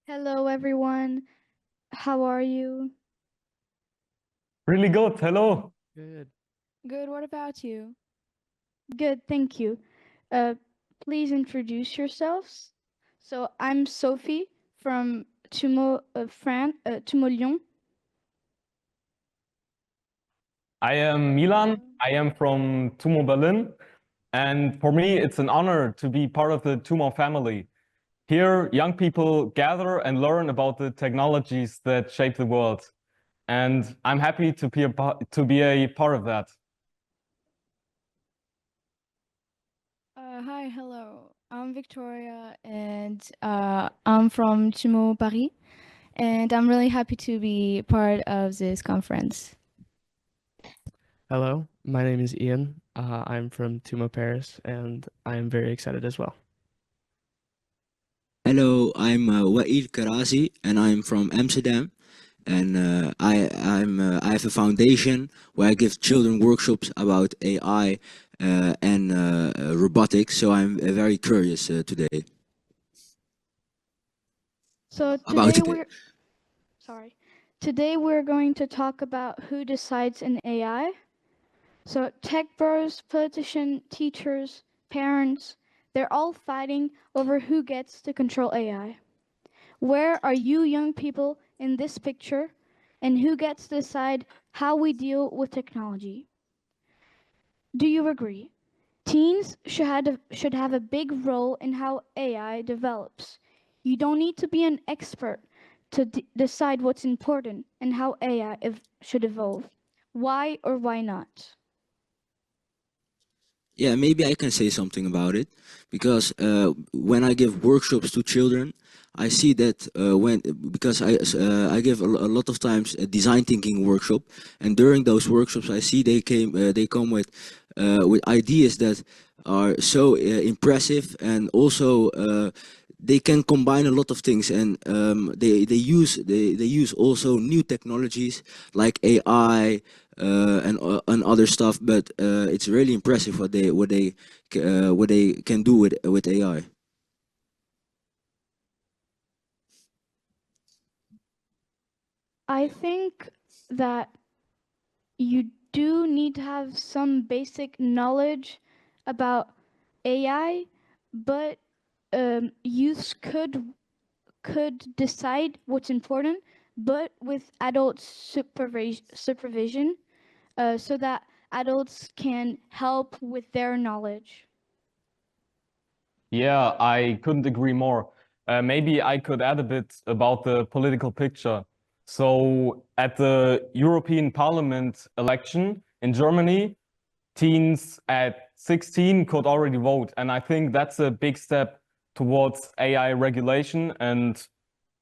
Hello, everyone. How are you? Really good. Hello. Good. Good, what about you? Good, thank you. Uh, Please introduce yourselves. So I'm Sophie from Tumo, Lyon. I am Milan. I am from Tumo, Berlin. And for me, it's an honor to be part of the Tumo family. Here, young people gather and learn about the technologies that shape the world. And I'm happy to be a part of that. Hi, hello. I'm Victoria and I'm from Chimo, Paris. And I'm really happy to be part of this conference. Hello, my name is Ian. I'm from Tumo, Paris, and I am very excited as well. Hello, I'm Wa'il Karazi, and I'm from Amsterdam. And I have a foundation where I give children workshops about AI and robotics. So I'm very curious today So about today today. we're sorry. Today we're going to talk about who decides in AI. So tech bros, politicians, teachers, parents, they're all fighting over who gets to control AI. Where are you young people in this picture, and who gets to decide how we deal with technology? Do you agree? Teens should have a big role in how AI develops. You don't need to be an expert to decide what's important and how AI should evolve. Why or why not? Yeah, maybe I can say something about it because when I give workshops to children, I see that when because I give a lot of times a design thinking workshop, and during those workshops I see they come with ideas that are so impressive, and also they can combine a lot of things, and they use also new technologies like AI and other stuff. But it's really impressive what they can do with AI. I think that you do need to have some basic knowledge about AI, but youths could decide what's important, but with adult supervision, so that adults can help with their knowledge. Yeah, I couldn't agree more. Maybe I could add a bit about the political picture. So, at the European Parliament election in Germany, teens at 16 could already vote. And I think that's a big step towards AI regulation and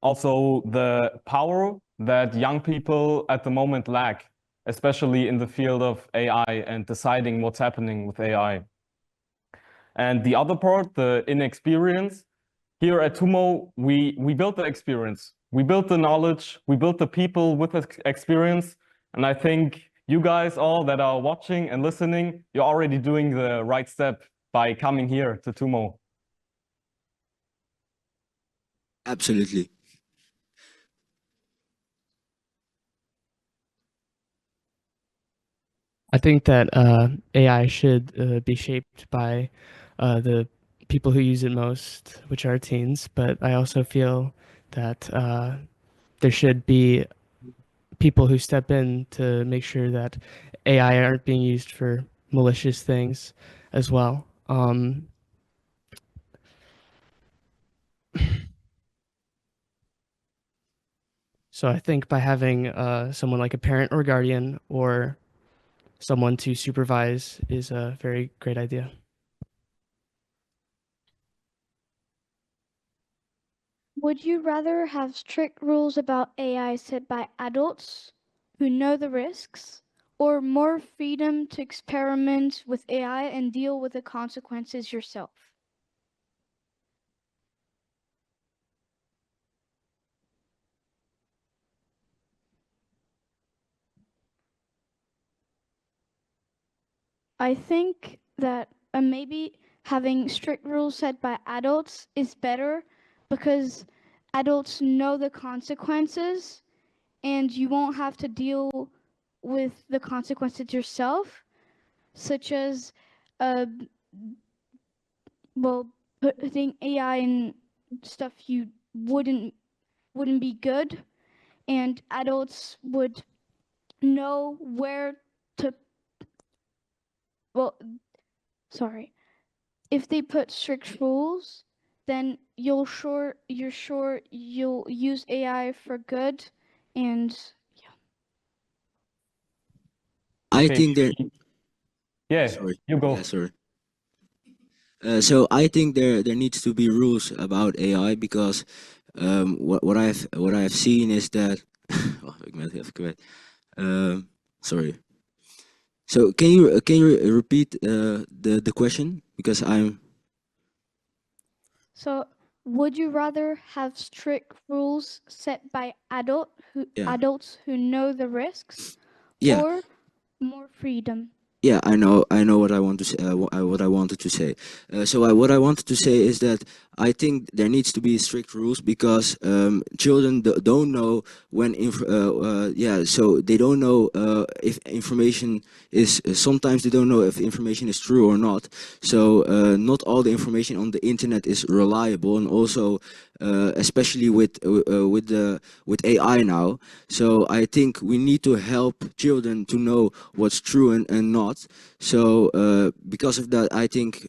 also the power that young people at the moment lack, especially in the field of AI and deciding what's happening with AI. And the other part, the inexperience, here at Tumo, we built the experience, we built the knowledge, we built the people with experience. And I think you guys all that are watching and listening, you're already doing the right step by coming here to Tumo. Absolutely. I think that AI should be shaped by the people who use it most, which are teens. But I also feel that there should be people who step in to make sure that AI aren't being used for malicious things as well. So I think by having someone like a parent or guardian or someone to supervise is a very great idea. Would you rather have strict rules about AI set by adults who know the risks, or more freedom to experiment with AI and deal with the consequences yourself? I think that maybe having strict rules set by adults is better, because adults know the consequences and you won't have to deal with the consequences yourself, such as uh, well, putting AI in stuff you wouldn't be good, and adults would know where to, well, sorry, if they put strict rules, then you're sure you'll use AI for good. And I Okay, think there. yeah, Sorry. you go. Yeah, sorry. So I think there needs to be rules about AI because what I've seen is that. Wacht, ik ben het even kwijt. Sorry. So can you repeat the question because I'm. so, would you rather have strict rules set by Yeah. adults who know the risks, Yeah. or more freedom? Yeah, I know what I want to say, what I wanted to say. What I wanted to say is that I think there needs to be strict rules because children don't know when so they don't know if information is sometimes they don't know if information is true or not. So not all the information on the internet is reliable, and also especially with AI now. So I think we need to help children to know what's true and not. So because of that, I think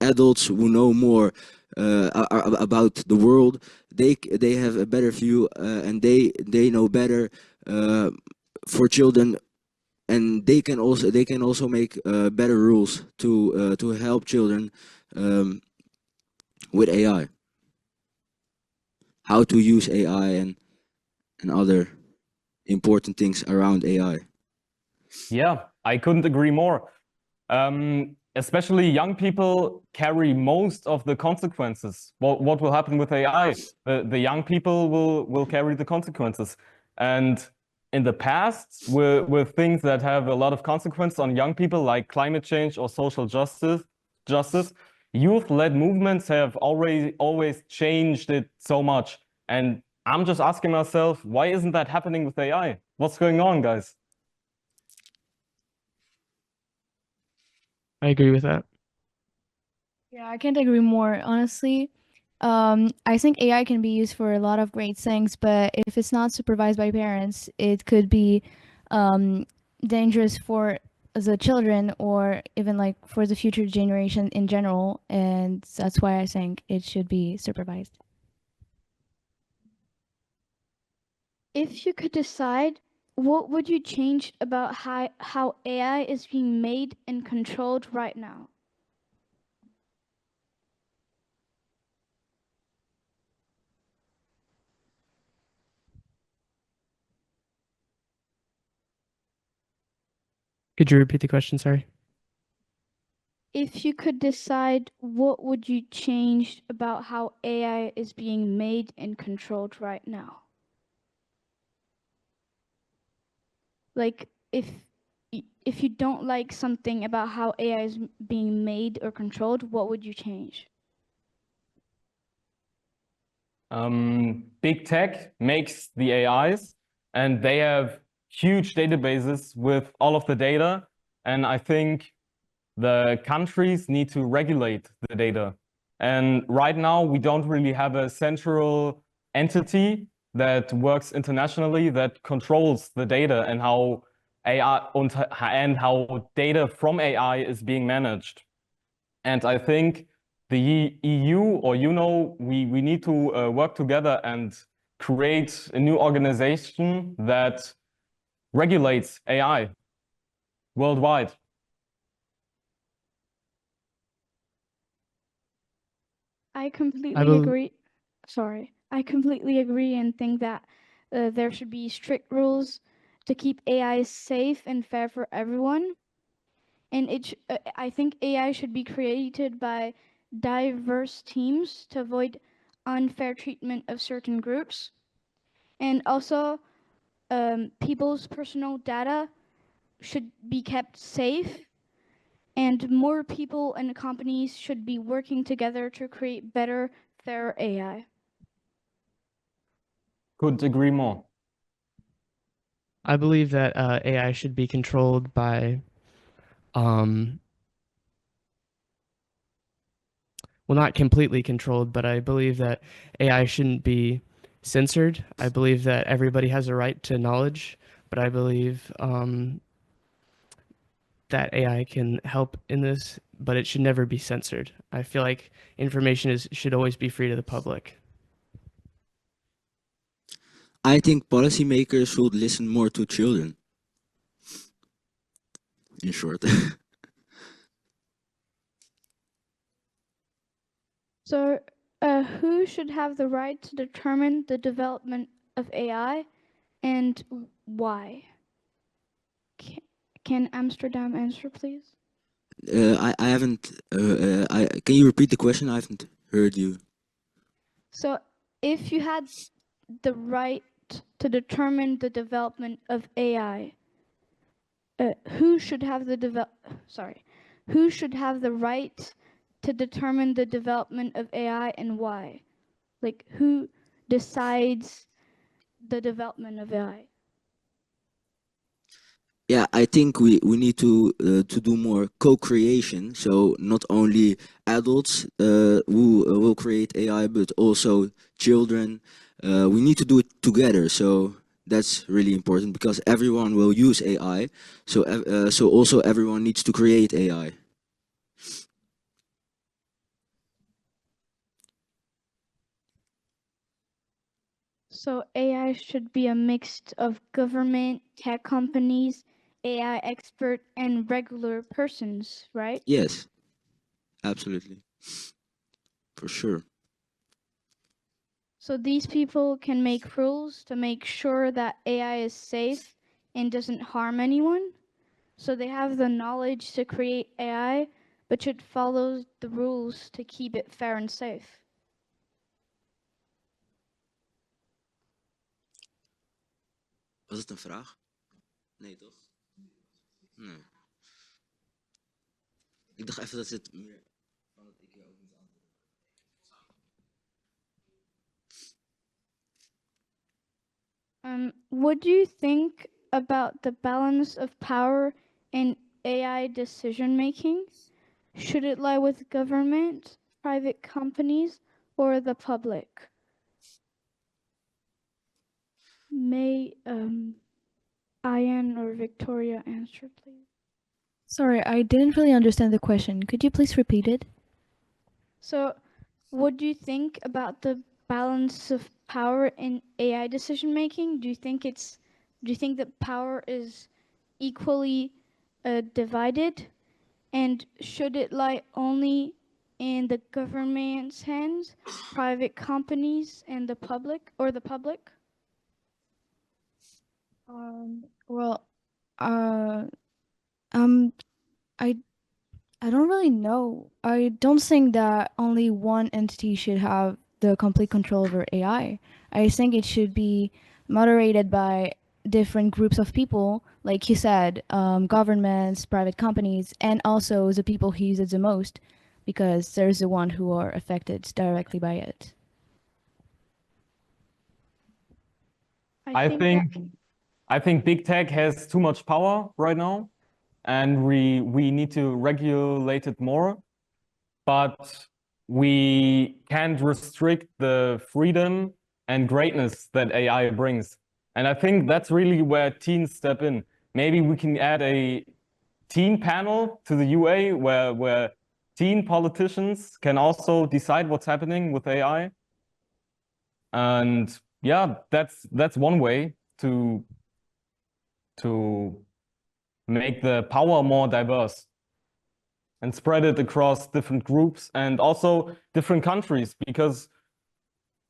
adults who know more about the world, they have a better view and they know better for children, and they can also make better rules to help children with AI, how to use AI and other important things around AI. Yeah, I couldn't agree more. Especially young people carry most of the consequences. What will happen with AI? The young people will carry the consequences. And in the past, with things that have a lot of consequence on young people, like climate change or social justice, youth-led movements have always changed it so much. And I'm just asking myself, why isn't that happening with AI? What's going on, guys? I agree with that. Yeah, I can't agree more. Honestly, I think AI can be used for a lot of great things, but if it's not supervised by parents, it could be dangerous for the children or even like for the future generation in general. And that's why I think it should be supervised. If you could decide, what would you change about how AI is being made and controlled right now? Could you repeat the question? Sorry. If you could decide, what would you change about how AI is being made and controlled right now? Like, if you don't like something about how AI is being made or controlled, what would you change? Big tech makes the AIs, and they have huge databases with all of the data. And I think the countries need to regulate the data. And right now, we don't really have a central entity that works internationally that controls the data and how AI and how data from AI is being managed. And I think the EU, or we need to work together and create a new organization that regulates AI worldwide. I completely agree. Sorry. I completely agree and think that there should be strict rules to keep AI safe and fair for everyone. And I think AI should be created by diverse teams to avoid unfair treatment of certain groups. And also, people's personal data should be kept safe, and more people and companies should be working together to create better, fairer AI. Could agree more. I believe that AI should be controlled by, well, not completely controlled, but I believe that AI shouldn't be censored. I believe that everybody has a right to knowledge, but I believe that AI can help in this, but it should never be censored. I feel like information should always be free to the public. I think policymakers should listen more to children. In short. So, who should have the right to determine the development of AI and why? Can Amsterdam answer, please? I haven't. Can you repeat the question? I haven't heard you. So, if you had the right to determine the development of AI, who should have the who should have the right to determine the development of AI and why? Like, who decides the development of AI? Yeah, I think we need to do more co-creation. So not only adults who will create AI, but also children. We need to do it together. So that's really important because everyone will use AI. So also everyone needs to create AI. So AI should be a mix of government, tech companies, AI expert, and regular persons, right? Yes, absolutely, for sure. So these people can make rules to make sure that AI is safe and doesn't harm anyone. So they have the knowledge to create AI, but should follow the rules to keep it fair and safe. Was het een vraag? Nee, toch? Nee. Ik dacht even dat het meer van dat ik jou ook moet antwoorden. What do you think about the balance of power in AI decision making? Should it lie with government, private companies, or the public? May Ian or Victoria answer, please? Sorry, I didn't really understand the question. Could you please repeat it? So, what do you think about the balance of power in AI decision making? Do you think that power is equally divided, and should it lie only in the government's hands, private companies, and the public, or the public? Well, I don't really know. I don't think that only one entity should have the complete control over AI. I think it should be moderated by different groups of people, like you said, governments, private companies, and also the people who use it the most, because there's the one who are affected directly by it. I think big tech has too much power right now, and we need to regulate it more. But we can't restrict the freedom and greatness that AI brings. And I think that's really where teens step in. Maybe we can add a teen panel to the UA where teen politicians can also decide what's happening with AI. And yeah, that's one way to make the power more diverse and spread it across different groups and also different countries, because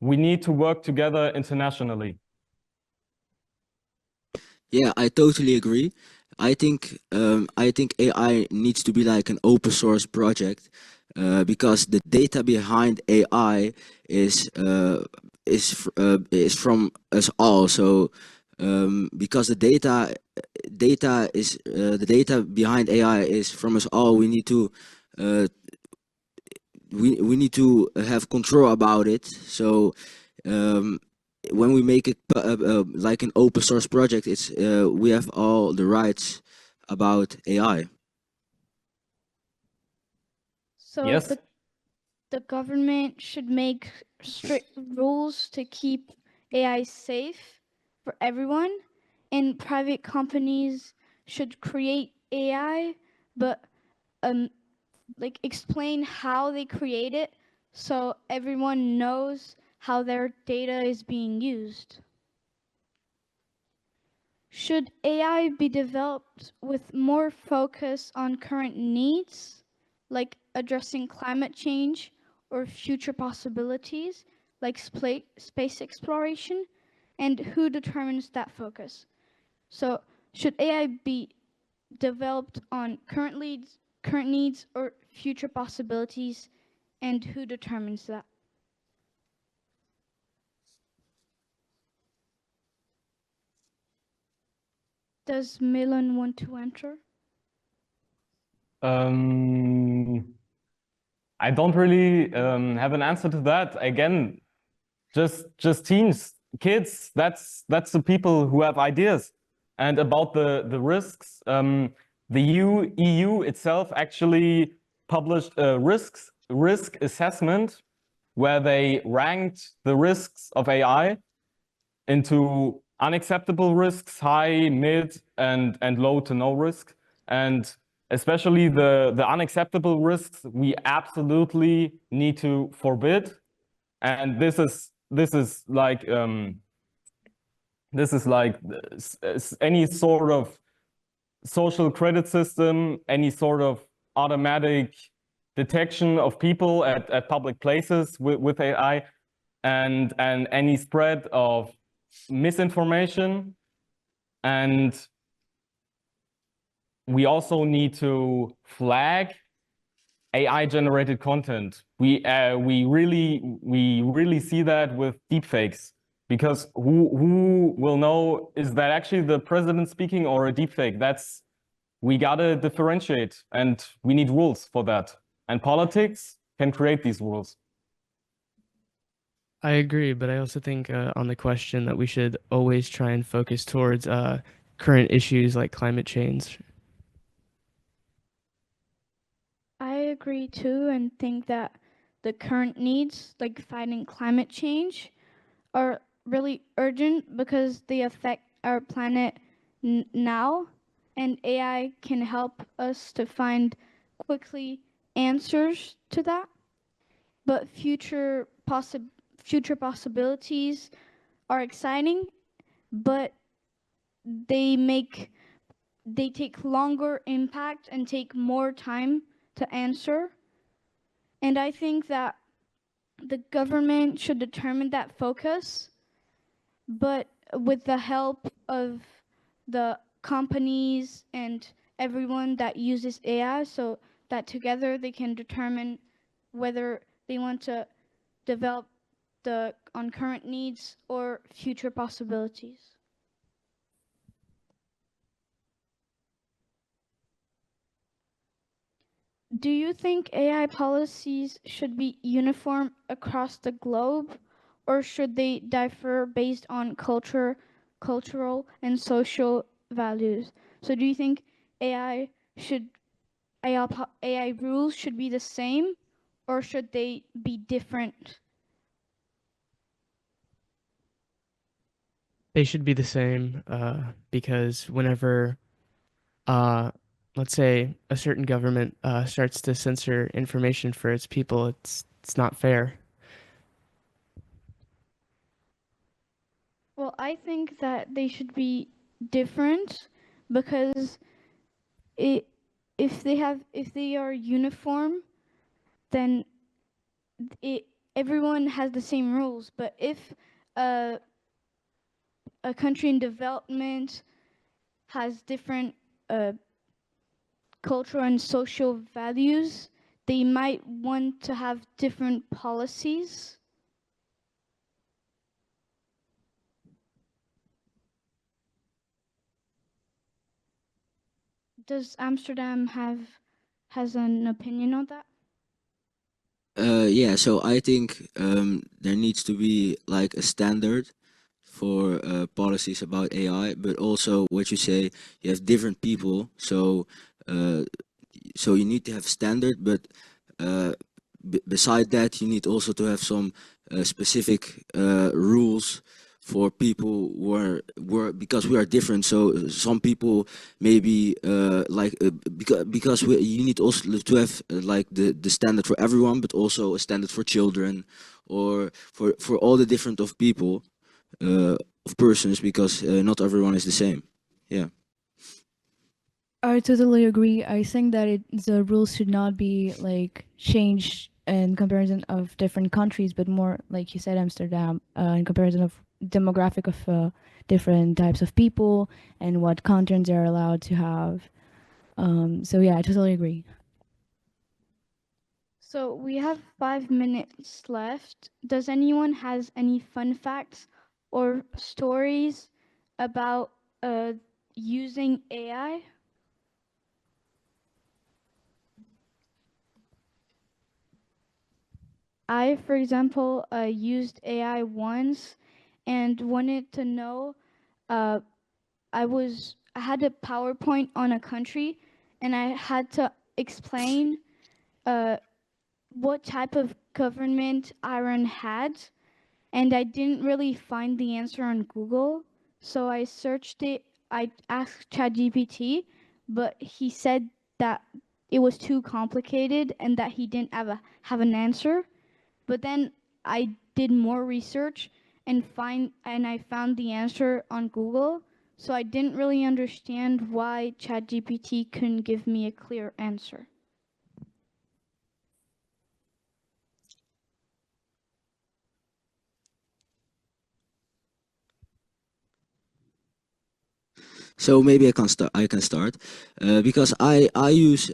we need to work together internationally. Yeah, I totally agree. I think AI needs to be like an open source project because the data behind AI is from us all. So because the data behind AI is from us all, we need to we need to have control about it. So when we make it like an open source project, it's we have all the rights about AI. So Yes. the government should make strict rules to keep AI safe for everyone, and private companies should create AI, but like explain how they create it so everyone knows how their data is being used. Should AI be developed with more focus on current needs, like addressing climate change or future possibilities, like space exploration? And who determines that focus? So, should AI be developed on current needs or future possibilities, and who determines that? Does Milan want to answer? I don't really have an answer to that. Again, just teens, kids. That's the people who have ideas. And about the risks, the EU itself actually published a risk assessment where they ranked the risks of AI into unacceptable risks, high, mid, and low to no risk. And especially the unacceptable risks, we absolutely need to forbid. And this is like any sort of social credit system, any sort of automatic detection of people at public places with AI, and any spread of misinformation. And we also need to flag AI generated content. We really see that with deepfakes, because who will know, is that actually the president speaking or a deepfake? We gotta differentiate, and we need rules for that. And politics can create these rules. I agree, but I also think on the question that we should always try and focus towards current issues like climate change. I agree too, and think that the current needs, like fighting climate change, are really urgent because they affect our planet now, and AI can help us to find quickly answers to that. But future possibilities are exciting, but they take longer impact and take more time to answer. And I think that the government should determine that focus, but with the help of the companies and everyone that uses AI, so that together they can determine whether they want to develop on current needs or future possibilities. Do you think AI policies should be uniform across the globe, or should they differ based on cultural and social values? So do you think AI should AI rules should be the same, or should they be different? They should be the same because whenever, let's say, a certain government starts to censor information for its people, it's not fair. Well, I think that they should be different because if they are uniform, then everyone has the same rules. But if a country in development has different cultural and social values, they might want to have different policies. Does Amsterdam has an opinion on that? Yeah, so I think there needs to be like a standard for policies about AI, but also what you say, you have different people, so so you need to have standard, but beside that, you need also to have some specific rules for people who are because we are different. So some people maybe because you need also to have like the standard for everyone, but also a standard for children or for all the different of people of persons, because not everyone is the same. Yeah. I totally agree. I think that the rules should not be like changed in comparison of different countries, but more like you said, Amsterdam, in comparison of demographic of different types of people and what contents they're allowed to have. So yeah, I totally agree. So we have 5 minutes left. Does anyone has any fun facts or stories about using AI? I, for example, used AI once and wanted to know. Uh, I had a PowerPoint on a country, and I had to explain what type of government Iran had, and I didn't really find the answer on Google. So I searched it. I asked ChatGPT, but he said that it was too complicated and that he didn't have an answer. But then I did more research and I found the answer on Google. So I didn't really understand why ChatGPT couldn't give me a clear answer. So maybe I can start because I use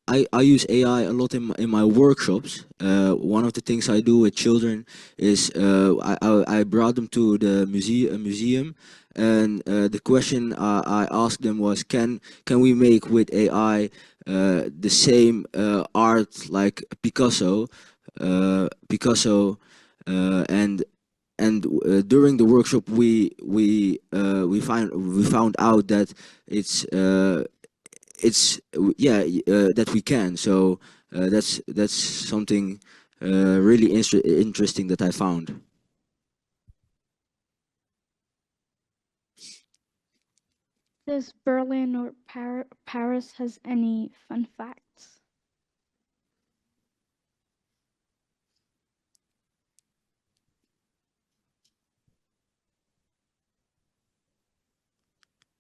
I use AI a lot in my workshops. One of the things I do with children is I brought them to the museum, and the question I asked them was, can we make with AI the same art like Picasso, Picasso, and during the workshop we found out that it's that we can. So that's something really interesting that I found. Does Berlin or Paris has any fun facts?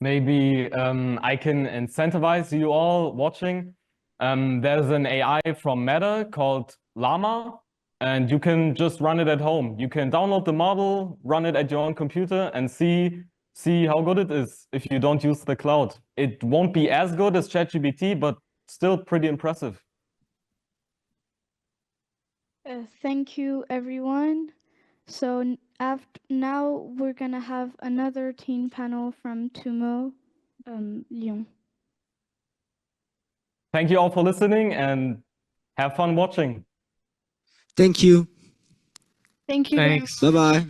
Maybe I can incentivize you all watching. There's an AI from Meta called Llama, and you can just run it at home. You can download the model, run it at your own computer, and see how good it is if you don't use the cloud. It won't be as good as ChatGPT, but still pretty impressive. Thank you, everyone. So now we're gonna have another teen panel from Tumo, Lyon. Thank you all for listening and have fun watching. Thank you. Thank you. Thanks. Bye bye.